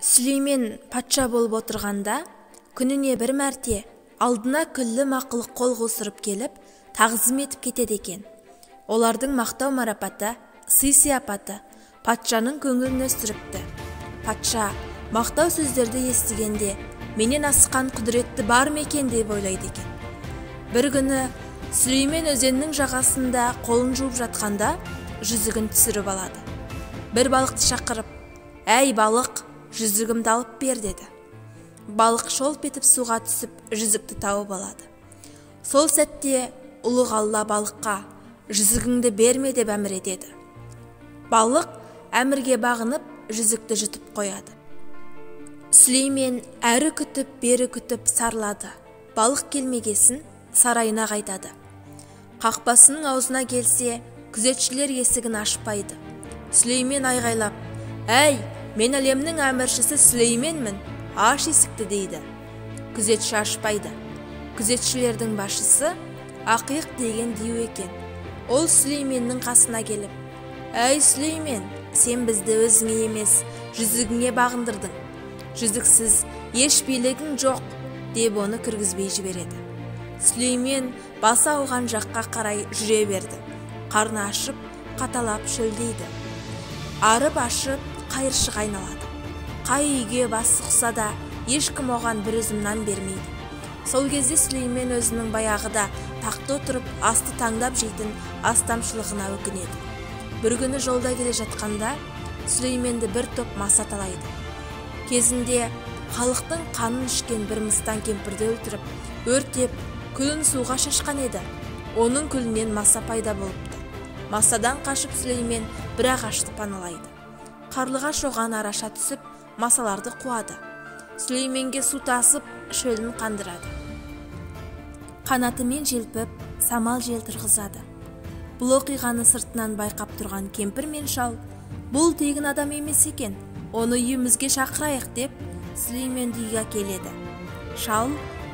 Сүлеймен патша болып отырғанда, күніне бір мәрте алдына күллі мақұлық қол қусырып келіп, тағзым етіп кетеді екен. Олардың мақтау марапаты, сый-сияпаты патшаның көңілін өстіріпті. Патша мақтау сөздерді естігенде, менен асқан құдіретті бар ма екен деп ойлайды екен. Бір күні Сүлеймен өзеннің жағасында қолын жуып жатқанда, жүзігін түсіріп алады. Бір балықты шақырып, «Әй балық, жүзігімді алып бер» деді. Балық шолп етіп суға түсіп, жүзікті тауып алады. Сол сәтте ұлық Алла балыққа «Жүзігіңді берме» деп әмір етеді. Балық әмірге бағынып, жүзікті жұтып қояды. Сүлеймен әрі күтіп, бері күтіп сарлады. Балық келмегесін сарайына қайтады. Қақпасының аузына келсе, күзетшілер есігін ашпайды. Сүлеймен айғайлап, «Әй, мен әлемнің әміршісі Сүлейменмін, аш есікті» дейді. Күзетші ашпайды. Күзетшілердің басшысы Ақиық деген дию екен. Ол Сүлейменнің қасына келіп, «Әй Сүлеймен, сен бізді өзіңе емес, жүзігіңе бағындырдың. Жүзіксіз еш билігің жоқ» деп оны кіргізбей жібереді. Сүлеймен басы ауған жаққа қарай жүре берді. Қарны ашып, қаталап шөлдейді. Арып ашып, қайыршық айналады. Қай үйге басы сұқса да, ешкім оған бір үзім нан бермейді. Сол кезде Сүлеймен өзінің баяғыда тақта отырып, асты таңдап жейтін астамшылығына өкінеді. Бір күні жолда келе жатқанда, Сүлейменді бір топ маса талайды. Кезінде халықтың қанын ішкен бір мыстан кемпірді өлтіріп, өртеп, күлін суға шашқан еді. Оның күлінен маса пайда болыпты. Масадан қашып Сүлеймен бір ағашты паналайды. Қарлығаш оған араша түсіп, масаларды қуады. Сүлейменге су тасып, шөлін қандырады. Қанатымен желпіп, самал жел тұрғызады. Бұл оқиғаны сыртынан байқап тұрған кемпір мен шал, «Бұл тегін адам емес екен, оны үйімізге шақырайық» деп Сүлейменді үйге келеді. Шал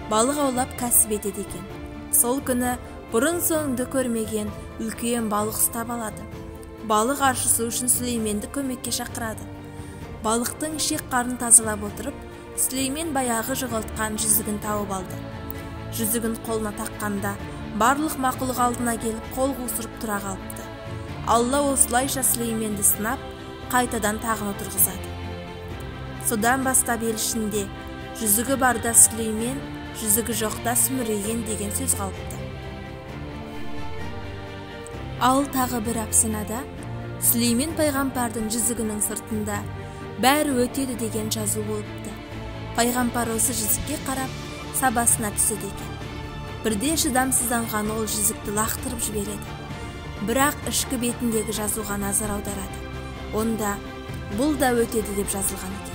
балық аулап кәсіп етеді екен. Сол күні бұрын соңды көрмеген үлкен балық ұстап алады. Балық аршысы үшін Сүлейменді көмекке шақырады. Балықтың ішек қарын тазалап отырып, Сүлеймен баяғы жоғалтқан жүзігін тауып алды. Жүзігін қолына таққанда, барлық мақұлық алдына келіп қол қусырып тұра қалыпты. Алла осылайша Сүлейменді сынап, қайтадан тағын отырғызады. Содан бастап ел ішінде жүзігі барда Сүлеймен, жүзігі жоқта Сүмірейген деген сөз қалыпты. Ал тағы бір әпсанада Сүлеймен пайғамбардың жүзігінің сыртында «Бәрі өтеді» деген жазу болыпты. Пайғамбар осы жүзікке қарап, сабасына түседі екен. Бірде шыдамсызданған ол жүзікті лақтырып жібереді. Бірақ ішкі бетіндегі жазуға назар аударады. Онда «Бұл да өтеді» деп жазылған екен.